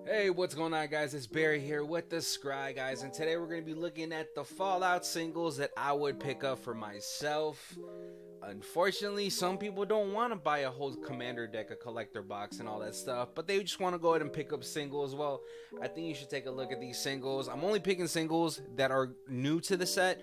Hey, what's going on, guys? It's Barry here with the Scryguys, and today we're going to be looking at the Fallout singles that I would pick up for myself. Unfortunately, some people don't want to buy a whole commander deck, a collector box, and all that stuff, but they just want to go ahead and pick up singles. Well, I think you should take a look at these singles. I'm only picking singles that are new to the set.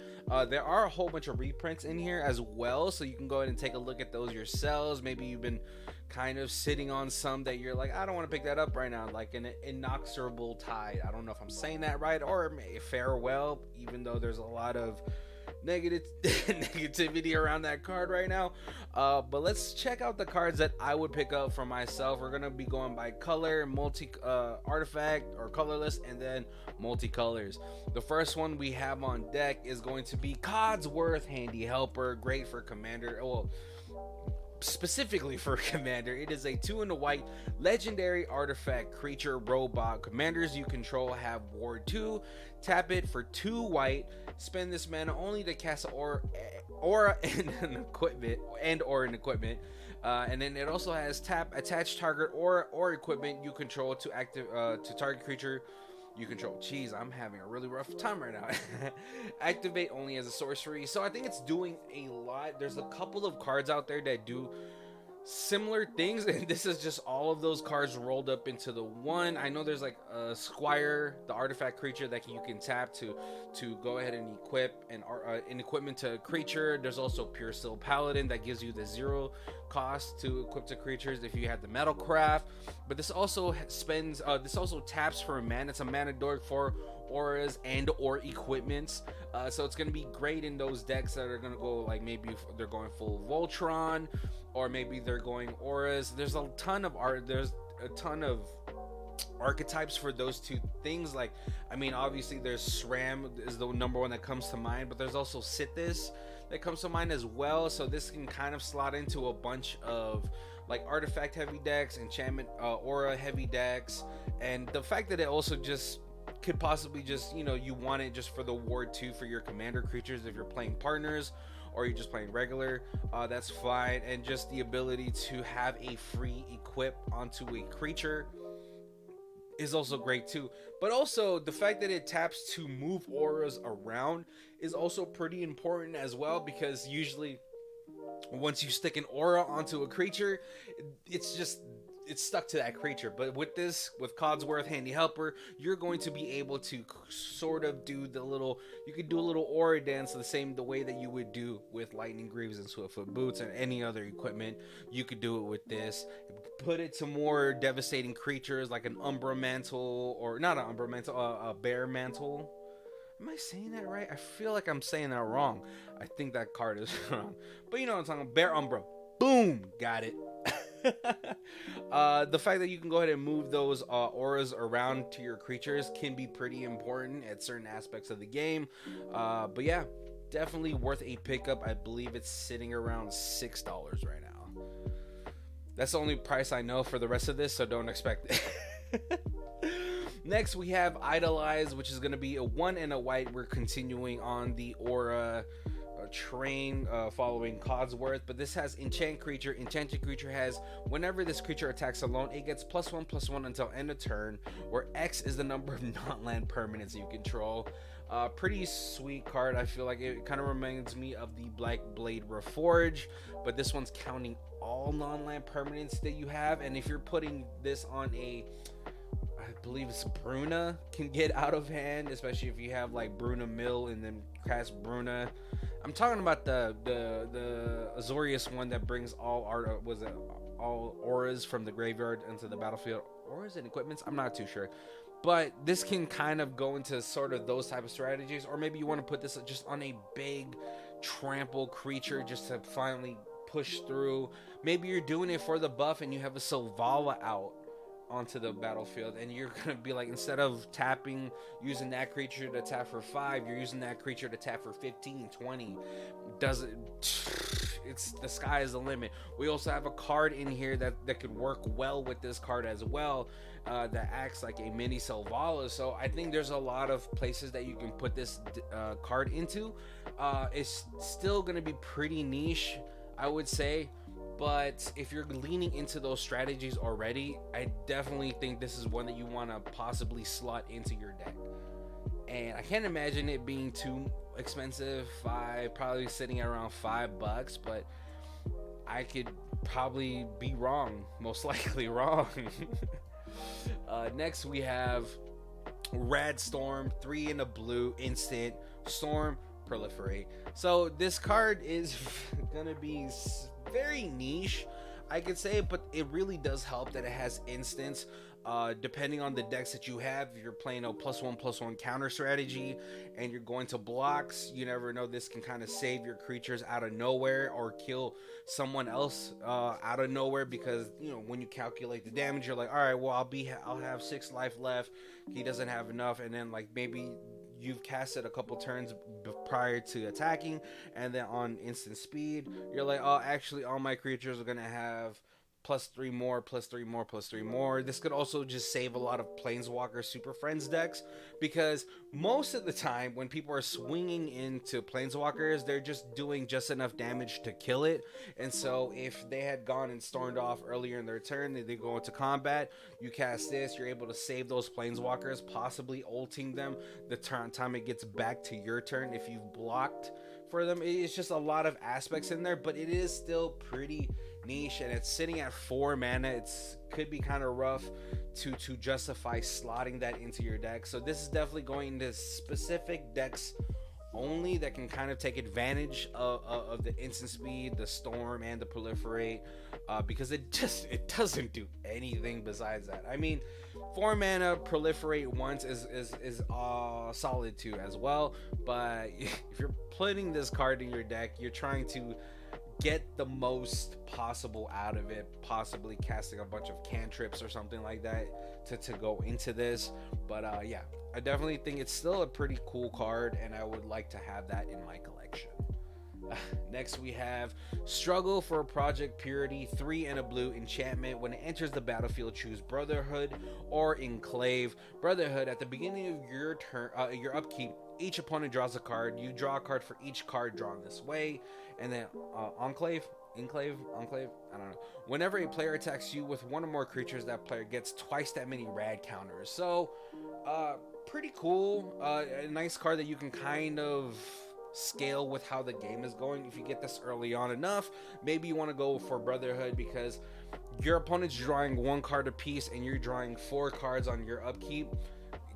There are a whole bunch of reprints in here as well, so you can go ahead and take a look at those yourselves. Maybe you've been kind of sitting on some that you're like, I don't want to pick that up right now, like an inexorable tide. I don't know if I'm saying that right, or farewell, even though there's a lot of negativity around that card right now. But let's check out the cards that I would pick up for myself. We're gonna be going by color, multi artifact, or colorless, and then multicolors. The first one we have on deck is going to be Codsworth Handy Helper. Great for commander. Well, specifically for commander. It is a 2 and a white legendary artifact creature robot. Commanders you control have ward 2. Tap it for 2 white. Spend this mana only to cast aura and an equipment or an equipment. And then it also has tap attach target or equipment you control to active to target creature you control. Jeez, I'm having a really rough time right now. Activate only as a sorcery. So I think it's doing a lot. There's a couple of cards out there that do similar things, and this is just all of those cards rolled up into the one. I know there's like a Squire, the artifact creature that you can tap to go ahead and equip an equipment to a creature. There's also Pure Steel Paladin that gives you the 0 cost to equip to creatures if you have the Metalcraft. But this also taps for a mana. It's a mana dork for auras and or equipments, so it's going to be great in those decks that are going to go, like, maybe they're going full Voltron, or maybe they're going auras. There's a ton of archetypes for those two things. Like, I mean, obviously there's SRAM is the number one that comes to mind, but there's also Sithis that comes to mind as well. So this can kind of slot into a bunch of like artifact heavy decks, enchantment aura heavy decks, and the fact that it also just could possibly just, you want it just for the ward 2 for your commander creatures if you're playing partners, or you're just playing regular, that's fine. And just the ability to have a free equip onto a creature is also great too. But also the fact that it taps to move auras around is also pretty important as well, because usually once you stick an aura onto a creature, it's stuck to that creature. But with Codsworth Handy Helper, you're going to be able to sort of do you could do a little aura dance the way that you would do with Lightning Greaves and Swiftfoot Boots and any other equipment. You could do it with this. Put it to more devastating creatures like an Umbra Mantle, or not an Umbra Mantle, a Bear Mantle. Am I saying that right? I feel like I'm saying that wrong. I think that card is wrong. But you know what I'm talking about. Bear Umbra. Boom! Got it. The fact that you can go ahead and move those auras around to your creatures can be pretty important at certain aspects of the game. But yeah, definitely worth a pickup. I believe it's sitting around $6 right now. That's the only price I know for the rest of this, so don't expect it. Next, we have Idolize, which is going to be a 1 and a white. We're continuing on the aura train, following Codsworth, but this has enchant creature. Enchanted creature has, whenever this creature attacks alone, it gets +1/+1 until end of turn, where X is the number of non-land permanents you control. Pretty sweet card. I feel like it kind of reminds me of the Black Blade Reforge, but this one's counting all non-land permanents that you have. And if you're putting this on I believe it's Bruna, can get out of hand, especially if you have like Bruna Mill and then cast Bruna. I'm talking about the Azorius one that brings all auras from the graveyard into the battlefield. Auras and equipments, I'm not too sure. But this can kind of go into sort of those type of strategies, or maybe you want to put this just on a big trample creature just to finally push through. Maybe you're doing it for the buff and you have a Selvala out onto the battlefield, and you're gonna be like, instead of using that creature to tap for 5, you're using that creature to tap for 15, 20. It's the sky is the limit. We also have a card in here that could work well with this card as well, that acts like a mini Selvala. So I think there's a lot of places that you can put this card into. It's still gonna be pretty niche, I would say. But if you're leaning into those strategies already, I definitely think this is one that you want to possibly slot into your deck. And I can't imagine it being too expensive. Probably sitting at around $5, but I could probably be wrong, most likely wrong. Next we have Rad Storm, 3 in a blue, instant storm, proliferate. So this card is gonna be very niche, I could say, but it really does help that it has instants. Depending on the decks that you have, if you're playing a +1/+1 counter strategy and you're going to blocks, you never know, this can kind of save your creatures out of nowhere or kill someone else out of nowhere, because you know, when you calculate the damage, you're like, all right, well, I'll have 6 life left, he doesn't have enough, and then like maybe you've casted a couple turns prior to attacking, and then on instant speed you're like, oh, actually all my creatures are gonna have +3 more, +3 more, +3 more. This could also just save a lot of Planeswalker Super Friends decks, because most of the time when people are swinging into Planeswalkers, they're just doing just enough damage to kill it. And so if they had gone and stormed off earlier in their turn, they go into combat, you cast this, you're able to save those Planeswalkers, possibly ulting them the time it gets back to your turn if you've blocked for them. It's just a lot of aspects in there, but it is still pretty niche, and it's sitting at 4 mana. It's could be kind of rough to justify slotting that into your deck. So this is definitely going to specific decks only that can kind of take advantage of the instant speed, the storm, and the proliferate, because it doesn't do anything besides that. I mean, 4 mana proliferate once is solid too as well, but if you're putting this card in your deck, you're trying to get the most possible out of it, possibly casting a bunch of cantrips or something like that to go into this. But yeah, I definitely think it's still a pretty cool card, and I would like to have that in my collection. Next we have Struggle for Project Purity, 3 and a blue enchantment. When it enters the battlefield, choose Brotherhood or Enclave. Brotherhood, at the beginning of your turn, your upkeep, each opponent draws a card. You draw a card for each card drawn this way. And then Enclave, I don't know. Whenever a player attacks you with one or more creatures, that player gets twice that many rad counters. So pretty cool. A nice card that you can kind of scale with how the game is going. If you get this early on enough, maybe you want to go for Brotherhood, because your opponent's drawing 1 card apiece and you're drawing 4 cards on your upkeep.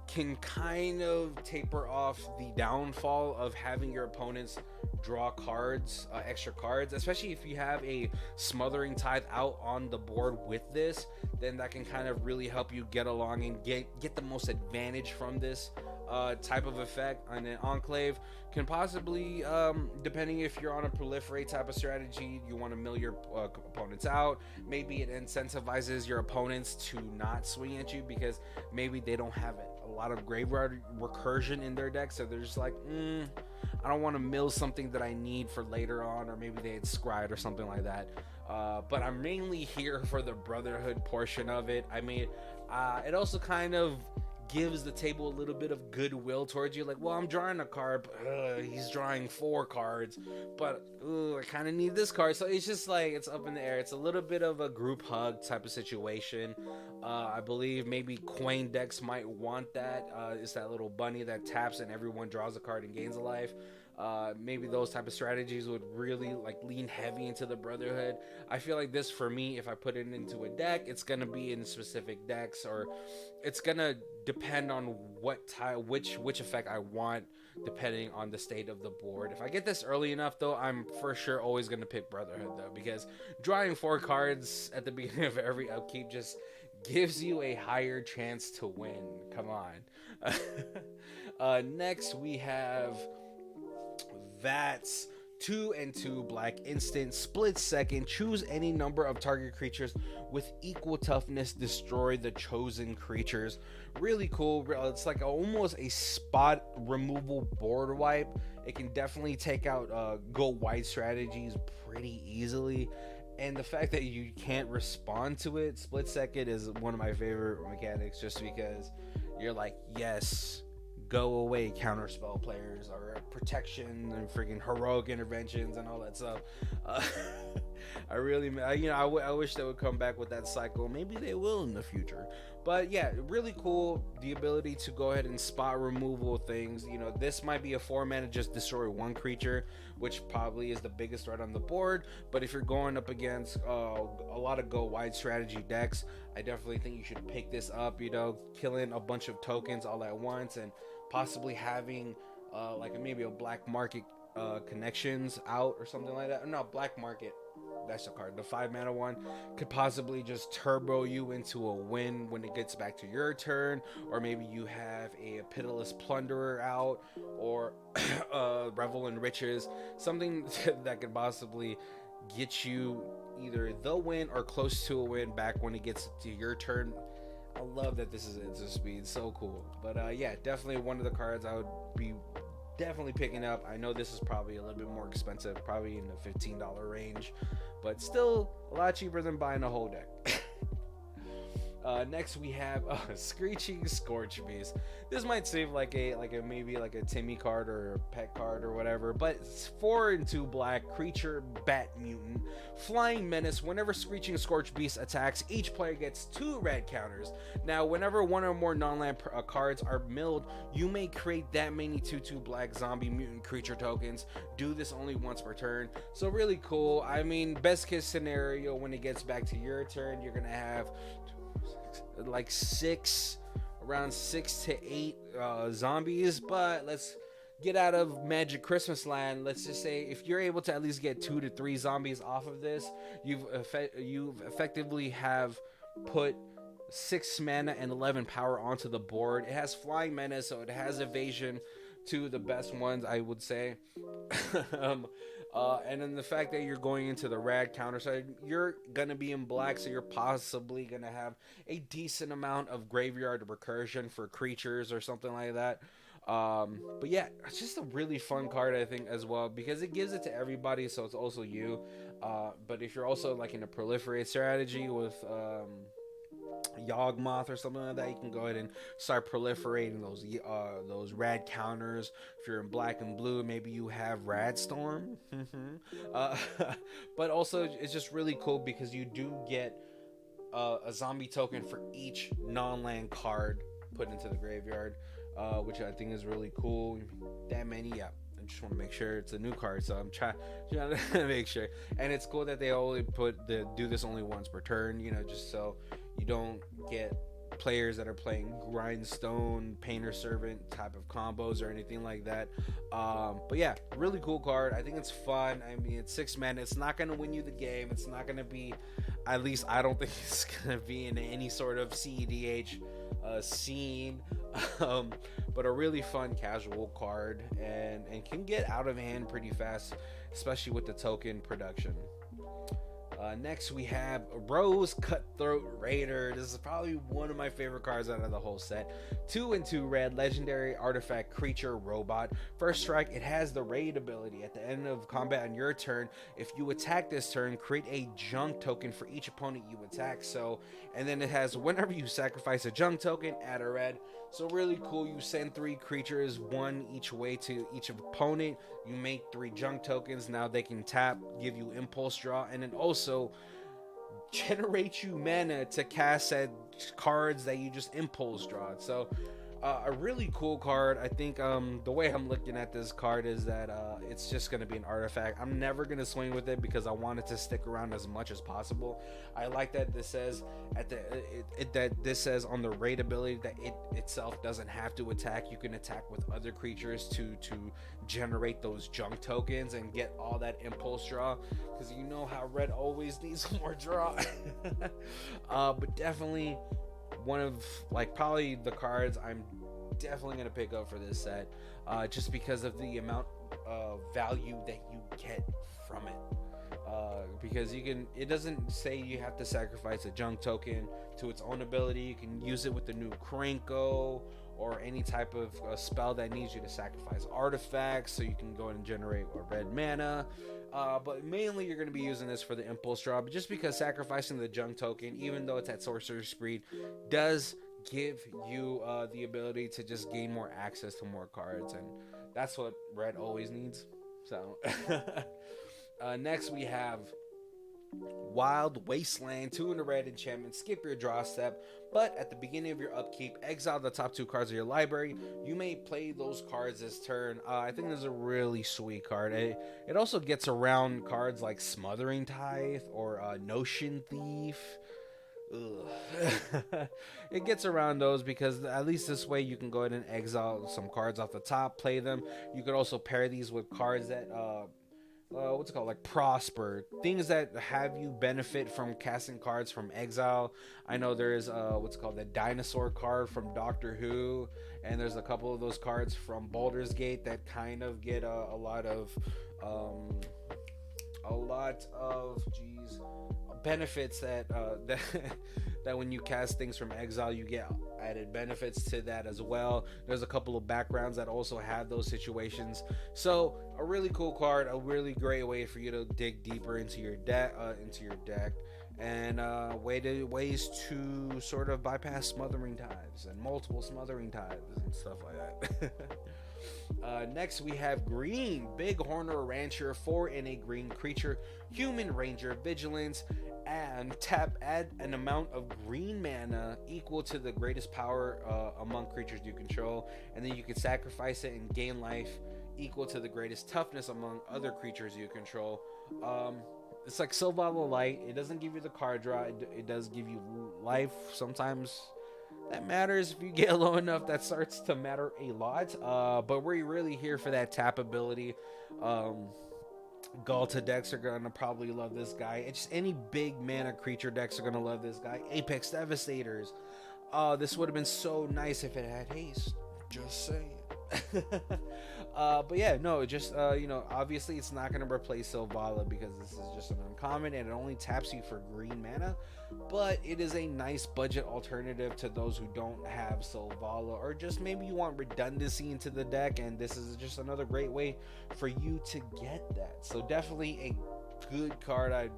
Can kind of taper off the downfall of having your opponents draw cards, extra cards, especially if you have a Smothering Tithe out on the board with this. Then that can kind of really help you get along and get the most advantage from this type of effect. And an Enclave can possibly, depending if you're on a proliferate type of strategy, you want to mill your opponents out. Maybe it incentivizes your opponents to not swing at you, because maybe they don't have a lot of graveyard recursion in their deck, so they're just like, I don't want to mill something that I need for later on, or maybe they had scryed or something like that. But I'm mainly here for the Brotherhood portion of it. I mean, it also kind of gives the table a little bit of goodwill towards you. Like, well, I'm drawing a card, but he's drawing 4 cards, but I kind of need this card. So it's just like, it's up in the air. It's a little bit of a group hug type of situation. I believe maybe Coin decks might want that. It's that little bunny that taps and everyone draws a card and gains a life. Maybe those type of strategies would really like lean heavy into the Brotherhood. I feel like this, for me, if I put it into a deck, it's gonna be in specific decks, or it's gonna depend on which effect I want, depending on the state of the board. If I get this early enough, though, I'm for sure always gonna pick Brotherhood, though, because drawing 4 cards at the beginning of every upkeep just gives you a higher chance to win. Come on. Next we have Vats, 2 and 2 black instant, split second, choose any number of target creatures with equal toughness, destroy the chosen creatures. Really cool. It's like almost a spot removal board wipe. It can definitely take out go white strategies pretty easily, and the fact that you can't respond to it, split second, is one of my favorite mechanics, just because you're like, yes, go away counterspell players or protection and freaking heroic interventions and all that stuff. Uh, I wish they would come back with that cycle. Maybe they will in the future. But yeah, really cool. The ability to go ahead and spot removal things. This might be a 4-mana just destroy one creature, which probably is the biggest threat on the board. But if you're going up against a lot of go wide strategy decks, I definitely think you should pick this up. Killing a bunch of tokens all at once and possibly having maybe a black market connections out or something like that. No, black market. That's the card. The 5-mana one could possibly just turbo you into a win when it gets back to your turn, or maybe you have a pitiless plunderer out, or revel in riches, something that could possibly get you either the win or close to a win back when it gets to your turn. I love that this is instant speed. So cool. But yeah, definitely one of the cards I would be definitely picking up. I know this is probably a little bit more expensive, probably in the $15 range, but still a lot cheaper than buying a whole deck. Next we have Screeching Scorch Beast. This might seem like a maybe like a Timmy card or a pet card or whatever, but it's 4 and 2 black creature, bat mutant, flying menace. Whenever Screeching Scorch Beast attacks, each player gets 2 red counters. Now, whenever one or more non-land cards are milled, you may create that many 2/2 black zombie mutant creature tokens. Do this only once per turn. So really cool. I mean, best case scenario, when it gets back to your turn, you're gonna have like around 6 to 8 zombies. But let's get out of Magic Christmas land. Let's just say if you're able to at least get 2 to 3 zombies off of this, you've effectively have put 6 mana and 11 power onto the board. It has flying menace, so it has evasion, two of the best ones, I would say. And then the fact that you're going into the rad counter side, you're gonna be in black, so you're possibly gonna have a decent amount of graveyard recursion for creatures or something like that. But yeah, it's just a really fun card, I think, as well, because it gives it to everybody, so it's also you. But if you're also like in a proliferate strategy with Yawgmoth or something like that, you can go ahead and start proliferating those rad counters. If you're in black and blue, maybe you have Radstorm. But also it's just really cool because you do get a zombie token for each non-land card put into the graveyard, which I think is really cool. That many, yeah. I just want to make sure it's a new card, so I'm trying to make sure. And it's cool that they only do this only once per turn, just so you don't get players that are playing grindstone, painter servant type of combos or anything like that. But yeah, really cool card. I think it's fun. I mean, it's 6 mana. It's not going to win you the game. It's not going to be, at least I don't think it's going to be in any sort of CEDH scene. But a really fun casual card, and can get out of hand pretty fast, especially with the token production. Next we have Rose Cutthroat Raider. This is probably one of my favorite cards out of the whole set. 2 and 2 red, legendary artifact creature robot. First strike, it has the raid ability. At the end of combat on your turn, if you attack this turn, create a junk token for each opponent you attack. And then it has, whenever you sacrifice a junk token, add a red. So really cool. You send 3 creatures, 1 each way to each opponent. You make 3 junk tokens. Now they can tap, give you impulse draw, and then also generate you mana to cast at cards that you just impulse draw. So a really cool card. I think the way I'm looking at this card is that it's just going to be an artifact. I'm never going to swing with it because I want it to stick around as much as possible. I like that this says that this says on the raid ability that it itself doesn't have to attack. You can attack with other creatures to generate those junk tokens and get all that impulse draw, because you know how red always needs more draw. But definitely one of probably the cards I'm definitely gonna pick up for this set, just because of the amount of value that you get from it. Because it doesn't say you have to sacrifice a junk token to its own ability. You can use it with the new Krenko or any type of spell that needs you to sacrifice artifacts, so you can go and generate a red mana. But mainly you're going to be using this for the impulse draw. But just because sacrificing the junk token, even though it's at sorcerer speed, does give you the ability to just gain more access to more cards, and that's what red always needs. So next we have Wild Wasteland, 2 in the red enchantment. Skip your draw step, but at the beginning of your upkeep, exile the top 2 cards of your library. You may play those cards this turn. I think this is a really sweet card. It also gets around cards like Smothering Tithe or Notion Thief. It gets around those because at least this way you can go ahead and exile some cards off the top, play them. You could also pair these with cards that what's it called, like Prosper, things that have you benefit from casting cards from exile. I know there's what's called the dinosaur card from Doctor Who, and there's a couple of those cards from Baldur's Gate that kind of get a lot of geez, benefits that that when you cast things from exile, you get added benefits to that as well. There's a couple of backgrounds that also have those situations. So a really cool card, a really great way for you to dig deeper into your deck, and ways to sort of bypass Smothering Tithes and multiple Smothering Tithes and stuff like that. Next we have green Bighorner Rancher, 4 in a green creature, human ranger, vigilance, and add an amount of green mana equal to the greatest power among creatures you control, and then you can sacrifice it and gain life equal to the greatest toughness among other creatures you control. It's like Sylvala Light. It doesn't give you the card draw, it does give you life. Sometimes that matters. If you get low enough, that starts to matter a lot. But we're really here for that tap ability. Galta decks are gonna probably love this guy. It's just any big mana creature decks are gonna love this guy. Apex Devastators. This would have been so nice if it had haste. Just saying. But yeah, no, just obviously it's not gonna replace Sylvala because this is just an uncommon and it only taps you for green mana. But it is a nice budget alternative to those who don't have Sylvala, or just maybe you want redundancy into the deck, and this is just another great way for you to get that. So definitely a good card. I'm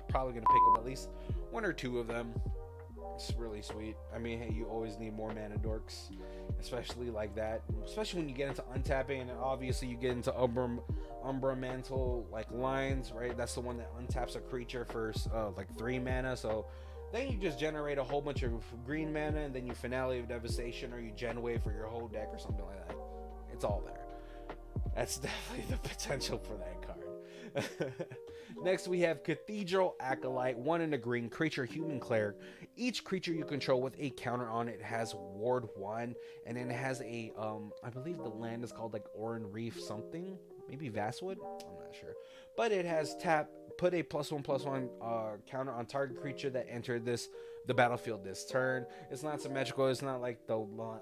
probably gonna pick up at least 1 or 2 of them. It's really sweet. I mean, hey, you always need more mana dorks, especially like that, especially when you get into untapping, and obviously you get into Umbra Mantle like lines, right? That's the one that untaps a creature for like 3 mana. So then you just generate a whole bunch of green mana, and then you Finale of Devastation, or you gen wave for your whole deck or something like that. It's all there. That's definitely the potential for that card. Next we have Cathedral Acolyte, 1 in a green creature, human cleric. Each creature you control with a counter on it has ward 1, and then it has a I believe the land is called like Oran Reef something, maybe Vastwood, I'm not sure, but it has put a +1/+1 counter on target creature that entered the battlefield this turn. It's not symmetrical, it's not like the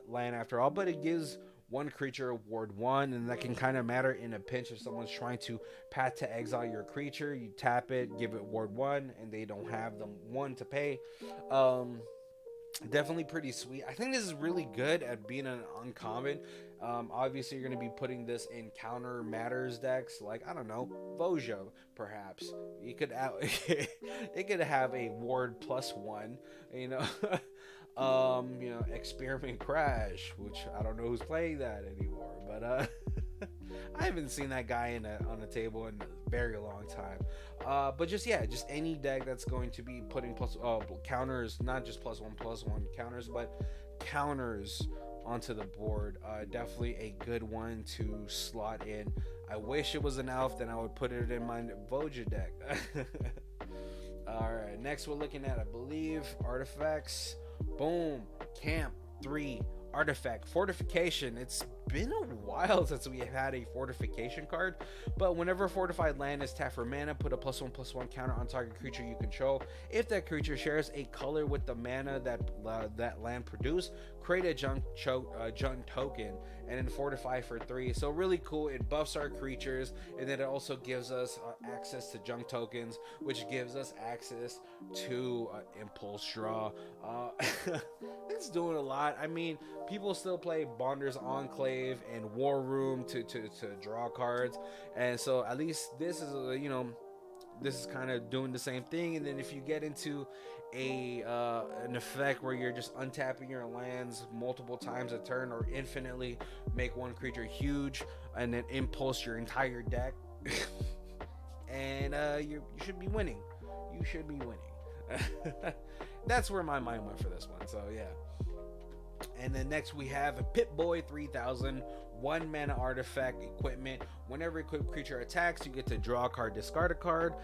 land after all, but it gives one creature ward 1, and that can kind of matter in a pinch. If someone's trying to path to exile your creature, you tap it, give it ward 1, and they don't have the 1 to pay. Definitely pretty sweet. I think this is really good at being an uncommon. Obviously you're going to be putting this in counter matters decks, like, I don't know, Vojo perhaps. You could it could have a ward +1, you know. Experiment Crash, which I don't know who's playing that anymore, but I haven't seen that guy on the table in a very long time. But just any deck that's going to be putting counters, not just +1/+1 counters, but counters onto the board. Definitely a good one to slot in. I wish it was an elf, then I would put it in my Voja deck. Alright, next we're looking at, I believe, artifacts. Boom, Camp 3 artifact fortification. It's been a while since we have had a fortification card, but whenever fortified land is tapped for mana, put a +1/+1 counter on target creature you control. If that creature shares a color with the mana that land produced, create a junk token and then fortify for 3. So really cool. It buffs our creatures, and then it also gives us access to junk tokens, which gives us access to impulse draw. It's doing a lot. I mean, people still play Bonder's Enclave and War Room to draw cards, and so at least this is this is kind of doing the same thing. And then if you get into an effect where you're just untapping your lands multiple times a turn, or infinitely make one creature huge and then impulse your entire deck, and you should be winning. You should be winning. That's where my mind went for this one. So yeah. And then next we have a Pip-Boy 3000, 1 mana artifact equipment. Whenever equipped creature attacks, you get to draw a card, discard a card,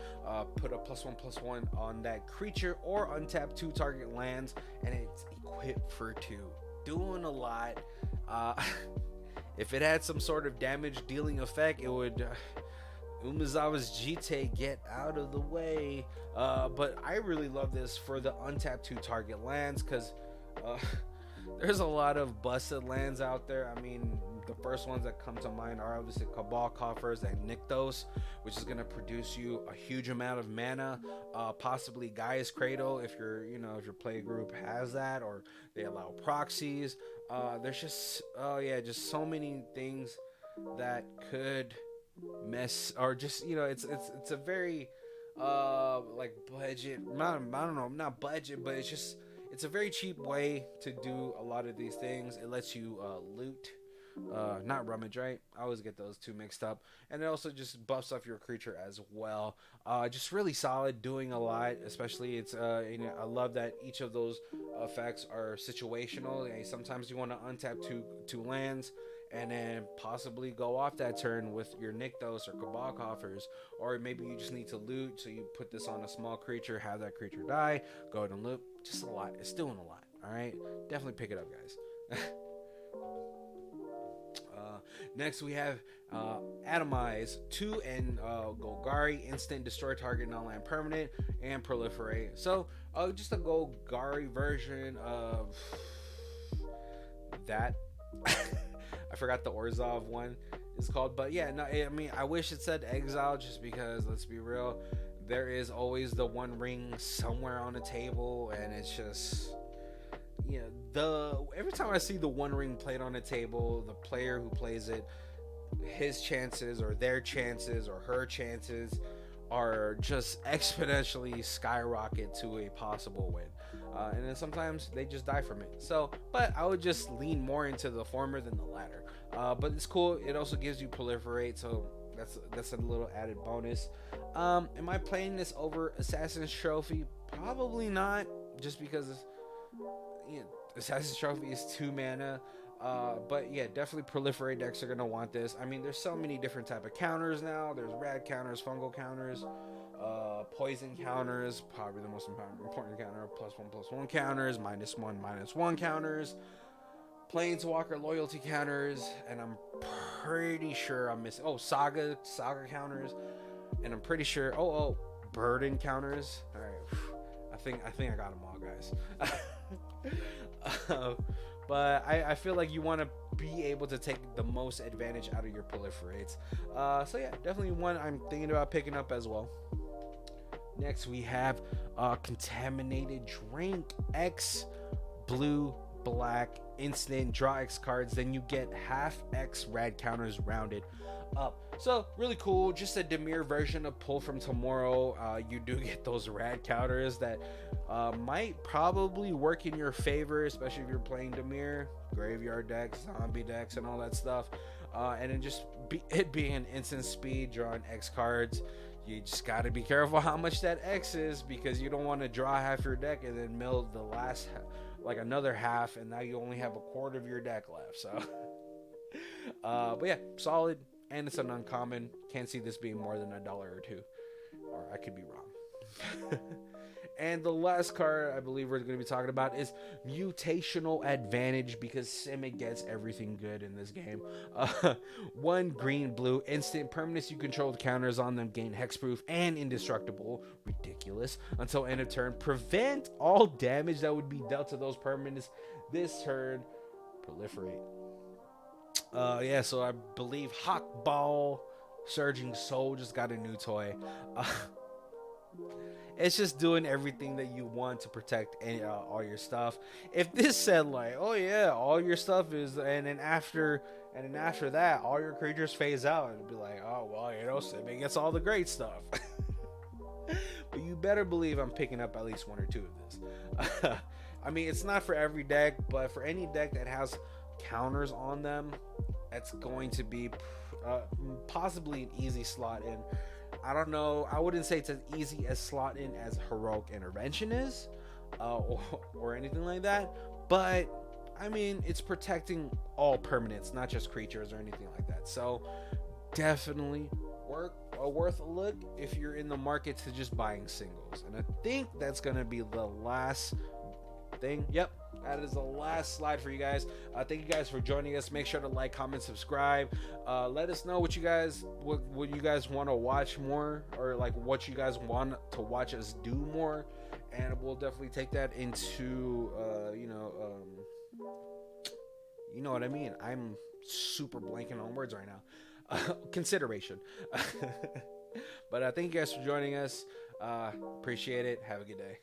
put a +1/+1 on that creature, or untap 2 target lands, and it's equipped for 2. Doing a lot. If it had some sort of damage dealing effect, it would Umezawa's Jite get out of the way. But I really love this for the untap 2 target lands, because there's a lot of busted lands out there. I mean, the first ones that come to mind are obviously Cabal Coffers and Nykthos, which is going to produce you a huge amount of mana. Possibly Gaia's Cradle if your play group has that, or they allow proxies. There's just just so many things that could mess, or just it's a very like budget. I don't know, not budget, but it's a very cheap way to do a lot of these things. It lets you loot, not rummage, right? I always get those two mixed up. And it also just buffs up your creature as well. Just really solid, doing a lot. Especially it's I love that each of those effects are situational. Sometimes you want to untap two lands, and then possibly go off that turn with your Nykthos or Cabal Coffers, or maybe you just need to loot, so you put this on a small creature, have that creature die, go ahead and loot. Just a lot. It's doing a lot. All right, definitely pick it up, guys. Next we have Atomize 2 and Golgari, instant, destroy target non-land permanent, and proliferate. So just a Golgari version of that. I forgot the Orzhov one is called, but yeah, no, I mean, I wish it said exile, just because, let's be real, there is always the one ring somewhere on the table, and it's just, every time I see the one ring played on the table, the player who plays it, his chances or their chances or her chances are just exponentially skyrocket to a possible win. And then sometimes they just die from it. So, but I would just lean more into the former than the latter. But it's cool. It also gives you proliferate, so that's a little added bonus. Am I playing this over Assassin's Trophy? Probably not, just because Assassin's Trophy is 2 mana. But yeah, definitely proliferate decks are gonna want this. I mean, there's so many different type of counters now. There's rad counters, fungal counters, poison counters, probably the most important counter, +1/+1 counters, -1/-1 counters, planeswalker loyalty counters, and I'm pretty sure I'm missing saga counters, and I'm pretty sure burden counters. All right, I think I got them all, guys. But I feel like you want to be able to take the most advantage out of your proliferates. So yeah, definitely one I'm thinking about picking up as well. Next we have Contaminated Drink X, blue, black, instant, draw X cards, then you get half X rad counters rounded up. So really cool, just a Dimir version of Pull from Tomorrow. You do get those rad counters that might probably work in your favor, especially if you're playing Dimir, graveyard decks, zombie decks, and all that stuff. And then just it being an instant speed, drawing X cards. You just got to be careful how much that X is, because you don't want to draw half your deck and then mill the last another half, and now you only have a quarter of your deck left. So but yeah, solid, and it's an uncommon. Can't see this being more than $1 or $2, or I could be wrong. And the last card I believe we're going to be talking about is Mutational Advantage, because Simic gets everything good in this game. 1 green, blue, instant, permanents you control the counters on them gain hexproof and indestructible. Ridiculous. Until end of turn, prevent all damage that would be dealt to those permanents this turn. Proliferate. So I believe Hawkball Surging Soul just got a new toy. It's just doing everything that you want to protect all your stuff. If this said all your stuff is, and then after that all your creatures phase out, it'd be like, oh well, Simic gets all the great stuff. better believe I'm picking up at least one or two of this. I mean, it's not for every deck, but for any deck that has counters on them, it's going to be possibly an easy slot in. I don't know. I wouldn't say it's as easy as slot in as Heroic Intervention is, or anything like that. But I mean, it's protecting all permanents, not just creatures or anything like that. So definitely worth a look if you're in the market to just buying singles. And I think that's gonna be the last thing. Yep, that is the last slide for you guys. Thank you guys for joining us. Make sure to like, comment, subscribe. Let us know what you guys want to watch more, or like what you guys want to watch us do more, and we'll definitely take that into you know what I mean. I'm super blanking on words right now. Consideration. But thank you guys for joining us. Appreciate it. Have a good day.